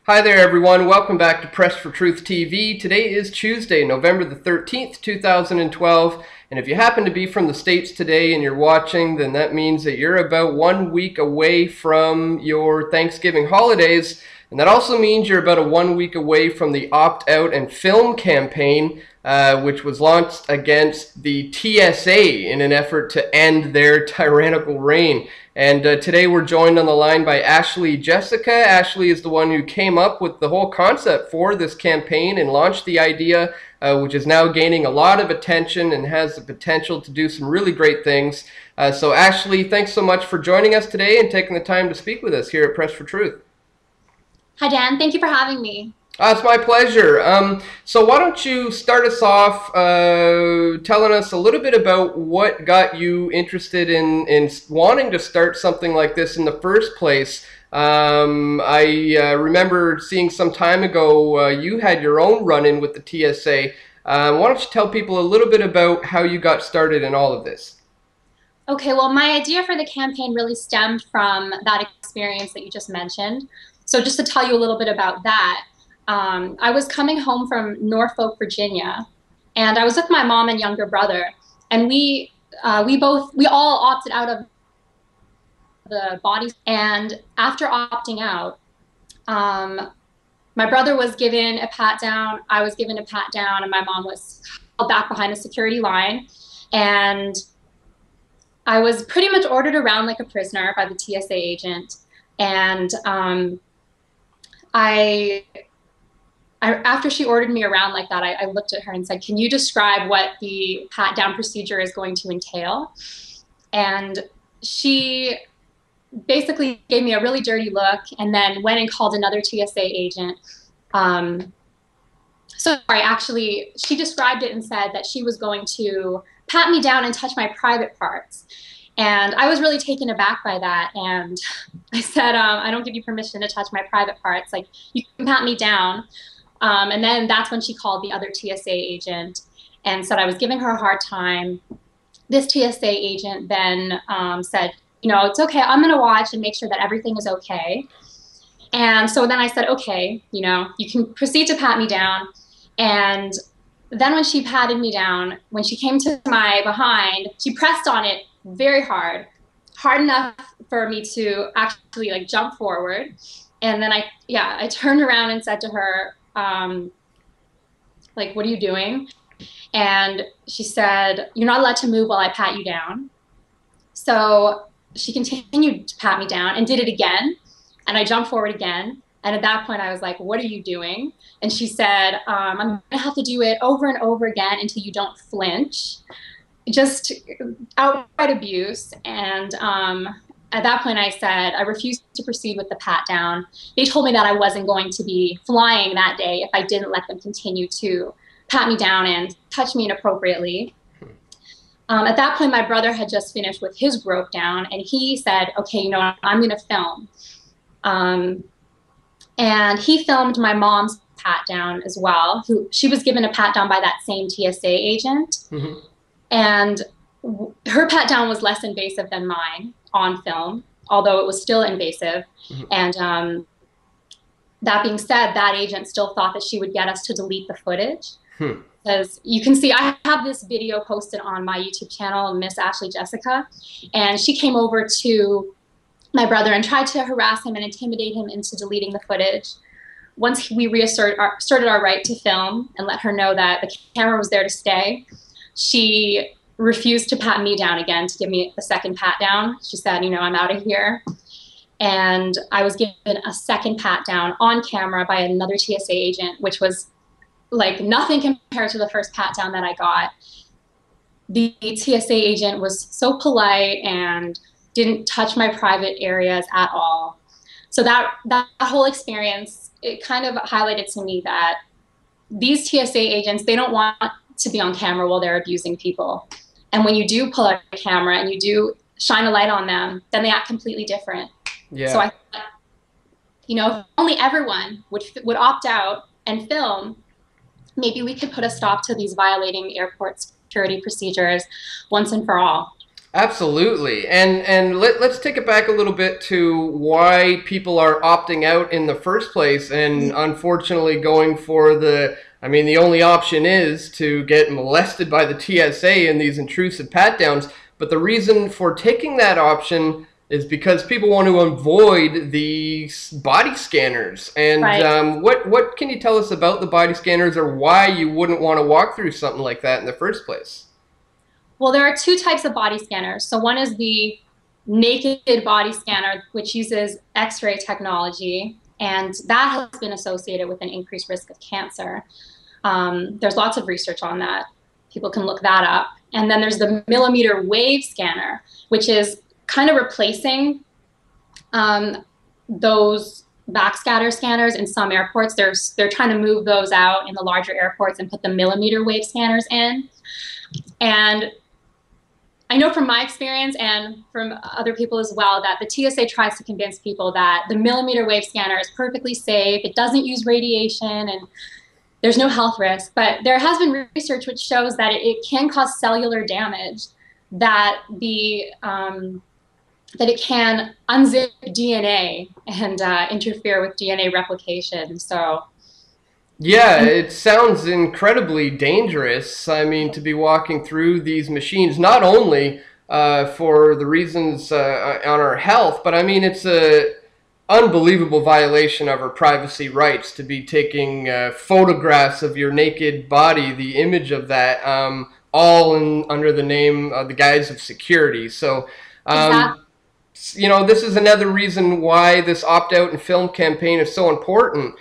Hi there everyone, welcome back to Press for Truth TV. Today is Tuesday, November the 13th, 2012, and if you happen to be from the States today and you're watching, then that means that you're about 1 week away from your Thanksgiving holidays, and that also means you're about 1 week away from the opt-out and film campaign, which was launched against the TSA in an effort to end their tyrannical reign. And today we're joined on the line by Ashley Jessica. Ashley is the one who came up with the whole concept for this campaign and launched the idea, which is now gaining a lot of attention and has the potential to do some really great things. So Ashley, thanks so much for joining us today and taking the time to speak with us here at Press for Truth. Hi, Dan. Thank you for having me. It's my pleasure. So why don't you start us off telling us a little bit about what got you interested in wanting to start something like this in the first place. I remember seeing some time ago you had your own run-in with the TSA. Why don't you tell people a little bit about how you got started in all of this? Okay, well, my idea for the campaign really stemmed from that experience that you just mentioned. So just to tell you a little bit about that, I was coming home from Norfolk, Virginia, and I was with my mom and younger brother, and we all opted out of the body. And after opting out, my brother was given a pat down, I was given a pat down, and my mom was held back behind a security line, and I was pretty much ordered around like a prisoner by the TSA agent. And after she ordered me around like that, I looked at her and said, "Can you describe what the pat down procedure is going to entail?" And she basically gave me a really dirty look and then went and called another TSA agent. Actually, she described it and said that she was going to pat me down and touch my private parts. And I was really taken aback by that. And I said, I don't give you permission to touch my private parts. Like, you can pat me down. And then that's when she called the other TSA agent and said I was giving her a hard time. This TSA agent then said, it's okay. I'm going to watch and make sure that everything is okay. And so then I said, okay, you can proceed to pat me down. And then when she patted me down, when she came to my behind, she pressed on it very hard enough for me to actually like jump forward. And then I turned around and said to her, like, "What are you doing?" And she said, "You're not allowed to move while I pat you down." So she continued to pat me down and did it again. And I jumped forward again. And at that point I was like, "What are you doing?" And she said, "I'm gonna have to do it over and over again until you don't flinch." Just outright abuse. And at that point I said I refused to proceed with the pat down. They told me that I wasn't going to be flying that day if I didn't let them continue to pat me down and touch me inappropriately. At that point my brother had just finished with his broke down, and he said, "Okay, I'm going to film." And he filmed my mom's pat down as well, she was given a pat down by that same TSA agent. Mm-hmm. And her pat down was less invasive than mine on film, although it was still invasive. Mm-hmm. And that being said, that agent still thought that she would get us to delete the footage. Because you can see, I have this video posted on my YouTube channel, Miss Ashley Jessica, and she came over to my brother and tried to harass him and intimidate him into deleting the footage. Once we reasserted our right to film and let her know that the camera was there to stay, she refused to pat me down again, to give me a second pat down. She said, "I'm out of here." And I was given a second pat down on camera by another TSA agent, which was like nothing compared to the first pat down that I got. The TSA agent was so polite and didn't touch my private areas at all. So that whole experience, it kind of highlighted to me that these TSA agents, they don't want to be on camera while they're abusing people. And when you do pull out a camera and you do shine a light on them, then they act completely different. Yeah. So I thought, if only everyone would opt out and film, maybe we could put a stop to these violating airport security procedures once and for all. Absolutely. And let's take it back a little bit to why people are opting out in the first place and unfortunately going for I mean, the only option is to get molested by the TSA in these intrusive pat downs. But the reason for taking that option is because people want to avoid the body scanners. And Right. what can you tell us about the body scanners, or why you wouldn't want to walk through something like that in the first place? Well, there are two types of body scanners. So one is the naked body scanner, which uses X-ray technology, and that has been associated with an increased risk of cancer. There's lots of research on that. People can look that up. And then there's the millimeter wave scanner, which is kind of replacing those backscatter scanners in some airports. They're trying to move those out in the larger airports and put the millimeter wave scanners in. And I know from my experience and from other people as well that the TSA tries to convince people that the millimeter wave scanner is perfectly safe, it doesn't use radiation, and there's no health risk. But there has been research which shows that it can cause cellular damage, that that it can unzip DNA and interfere with DNA replication. So Yeah, it sounds incredibly dangerous. I mean, to be walking through these machines, not only for the reasons on our health, but I mean, it's a unbelievable violation of our privacy rights to be taking photographs of your naked body, the image of that, all under the name of the guise of security. So, exactly. um, you know, this is another reason why this opt-out and film campaign is so important.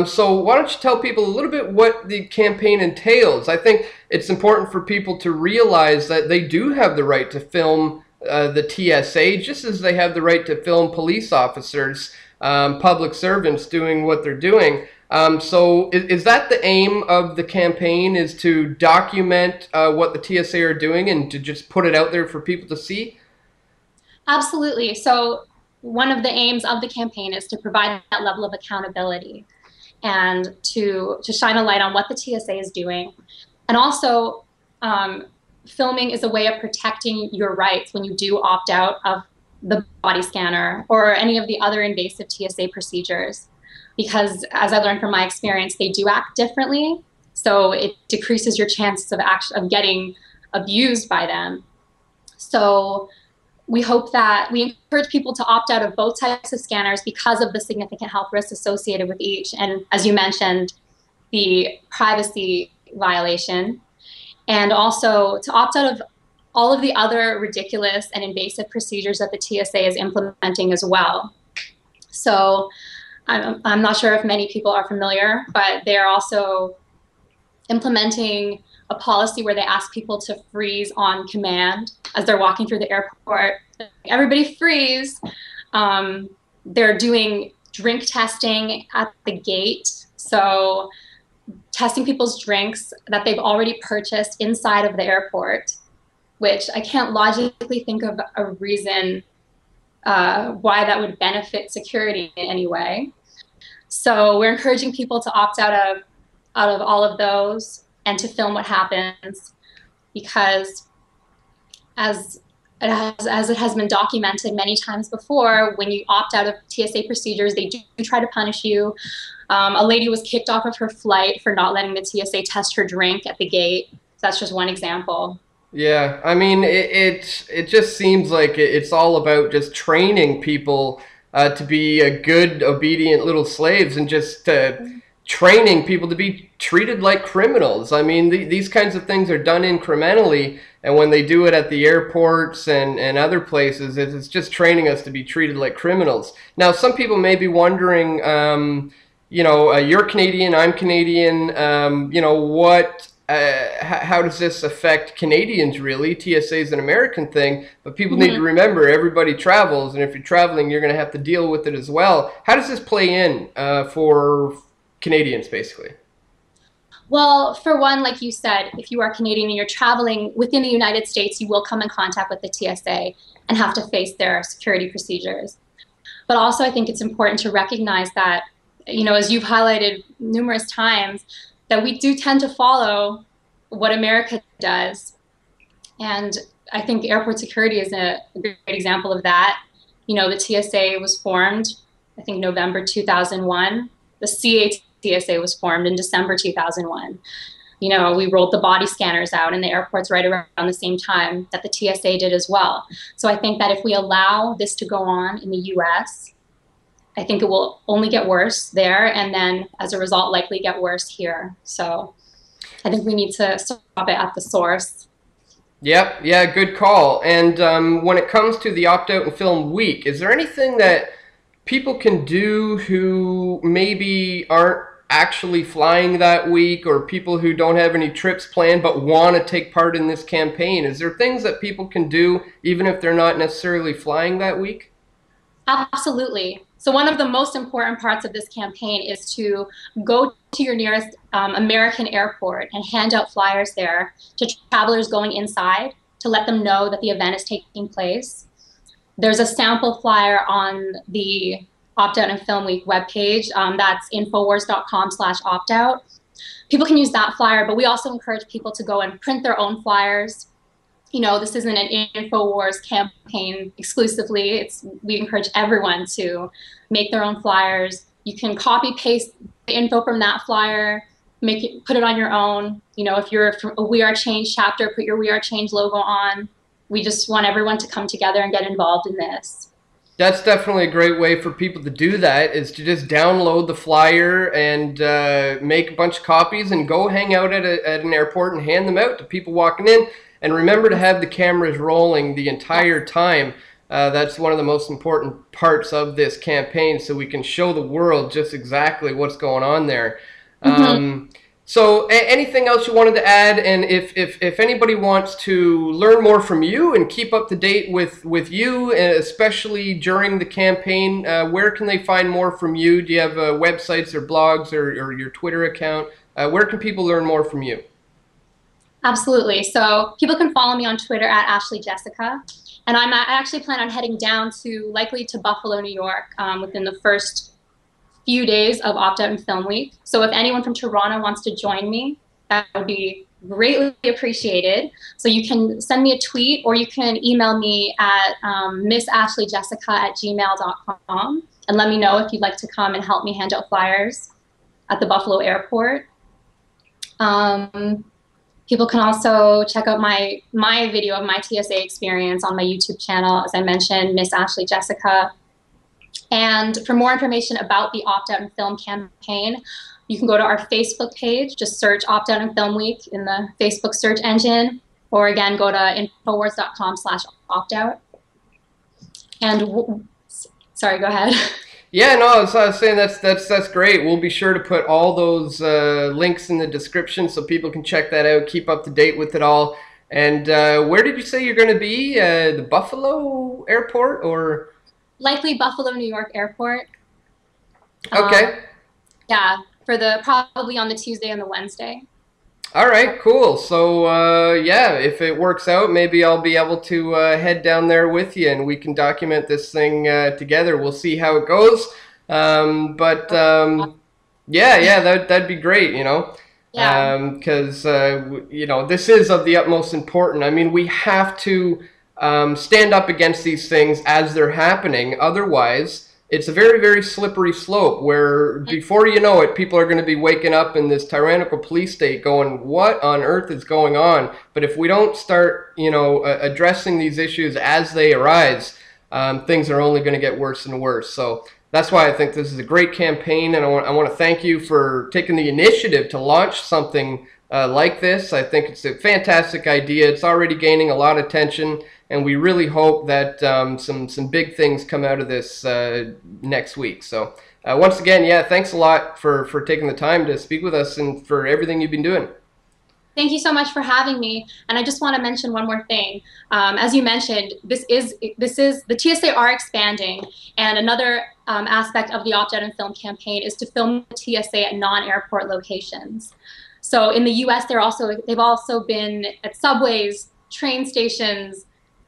So why don't you tell people a little bit what the campaign entails? I think it's important for people to realize that they do have the right to film the TSA, just as they have the right to film police officers, public servants doing what they're doing. So is that the aim of the campaign, is to document what the TSA are doing and to just put it out there for people to see? Absolutely. So one of the aims of the campaign is to provide that level of accountability and to shine a light on what the TSA is doing. And also, filming is a way of protecting your rights when you do opt out of the body scanner or any of the other invasive TSA procedures. Because as I learned from my experience, they do act differently. So it decreases your chances of getting abused by them. So we hope that we encourage people to opt out of both types of scanners because of the significant health risks associated with each. And as you mentioned, the privacy violation, and also to opt out of all of the other ridiculous and invasive procedures that the TSA is implementing as well. So I'm not sure if many people are familiar, but they're also implementing a policy where they ask people to freeze on command as they're walking through the airport. Everybody freeze. They're doing drink testing at the gate. So testing people's drinks that they've already purchased inside of the airport, which I can't logically think of a reason why that would benefit security in any way. So we're encouraging people to opt out of all of those and to film what happens, because as it has been documented many times before, when you opt out of TSA procedures, they do try to punish you. A lady was kicked off of her flight for not letting the TSA test her drink at the gate. So that's just one example. Yeah, I mean, it just seems like it's all about just training people to be a good, obedient little slaves, and just training people to be treated like criminals. I mean, these kinds of things are done incrementally, and when they do it at the airports and other places, it's just training us to be treated like criminals. Now, some people may be wondering, you know, you're Canadian, I'm Canadian, you know, how does this affect Canadians, really? TSA is an American thing, but people need to remember everybody travels, and if you're traveling, you're going to have to deal with it as well. How does this play in for Canadians, basically? Well, for one, like you said, if you are Canadian and you're traveling within the United States, you will come in contact with the TSA and have to face their security procedures. But also, I think it's important to recognize that, you know, as you've highlighted numerous times, that we do tend to follow what America does. And I think airport security is a great example of that. You know, the TSA was formed, I think, November 2001. The CA-TSA was formed in December 2001. You know, we rolled the body scanners out in the airports right around the same time that the TSA did as well. So I think that if we allow this to go on in the US, I think it will only get worse there, and then as a result, likely get worse here. So I think we need to stop it at the source. Yep, yeah, good call. And when it comes to the opt-out and film week, is there anything that people can do who maybe aren't actually flying that week, or people who don't have any trips planned but want to take part in this campaign? Is there things that people can do even if they're not necessarily flying that week? Absolutely. So one of the most important parts of this campaign is to go to your nearest American airport and hand out flyers there to travelers going inside to let them know that the event is taking place. There's a sample flyer on the Opt-Out and Film Week webpage. That's infowars.com/opt-out. People can use that flyer, but we also encourage people to go and print their own flyers. You know, this isn't an InfoWars campaign exclusively. We encourage everyone to make their own flyers. You can copy paste the info from that flyer, put it on your own. You know, if you're from a We Are Change chapter, put your We Are Change logo on. We just want everyone to come together and get involved in this. That's definitely a great way for people to do that, is to just download the flyer and make a bunch of copies and go hang out at an airport and hand them out to people walking in. And remember to have the cameras rolling the entire time. That's one of the most important parts of this campaign, so we can show the world just exactly what's going on there. So anything else you wanted to add? And if anybody wants to learn more from you and keep up to date with you, especially during the campaign, where can they find more from you? Do you have websites or blogs or your Twitter account? Where can people learn more from you? Absolutely. So people can follow me on Twitter at Ashley Jessica. And I actually plan on heading down likely to Buffalo, New York within the first few days of Opt-Out and Film Week. So if anyone from Toronto wants to join me, that would be greatly appreciated. So you can send me a tweet, or you can email me at missashleyjessica@gmail.com and let me know if you'd like to come and help me hand out flyers at the Buffalo airport. People can also check out my video of my TSA experience on my YouTube channel, as I mentioned, Miss Ashley Jessica. And for more information about the Opt-Out and Film campaign, you can go to our Facebook page. Just search Opt-Out and Film Week in the Facebook search engine, or again, go to infowars.com/opt-out. And sorry, go ahead. Yeah, no, so I was saying that's great. We'll be sure to put all those links in the description so people can check that out, keep up to date with it all. And where did you say you're going to be? The Buffalo airport, or? Likely Buffalo, New York airport. Okay. Yeah, probably on the Tuesday and the Wednesday. All right, cool. So yeah, if it works out, maybe I'll be able to head down there with you, and we can document this thing together. We'll see how it goes. Yeah, that'd be great, you know. Yeah. Because you know, this is of the utmost importance. I mean, we have to stand up against these things as they're happening. Otherwise, it's a very, very slippery slope where before you know it, people are going to be waking up in this tyrannical police state going, what on earth is going on? But if we don't start, you know, addressing these issues as they arise, things are only going to get worse and worse. So that's why I think this is a great campaign, and I want to thank you for taking the initiative to launch something like this. I think it's a fantastic idea. It's already gaining a lot of attention, and we really hope that some big things come out of this next week. So once again, yeah, thanks a lot for taking the time to speak with us and for everything you've been doing. Thank you so much for having me. And I just want to mention one more thing. As you mentioned, the TSA are expanding, and another aspect of the Opt-Out and Film campaign is to film the TSA at non-airport locations. So in the U.S., they've also been at subways, train stations,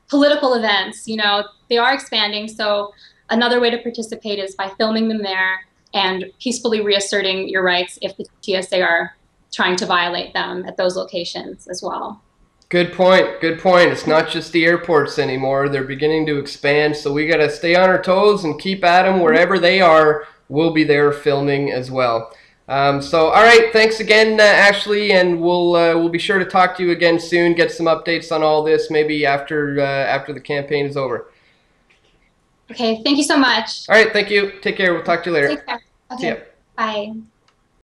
political events. You know, they are expanding. So another way to participate is by filming them there and peacefully reasserting your rights if the TSA are trying to violate them at those locations as well. Good point. Good point. It's not just the airports anymore. They're beginning to expand, so we got to stay on our toes and keep at them wherever they are. We'll be there filming as well. So, all right. Thanks again, Ashley, and we'll be sure to talk to you again soon. Get some updates on all this, maybe after the campaign is over. Okay. Thank you so much. All right. Thank you. Take care. We'll talk to you later. Take care. Okay. Bye.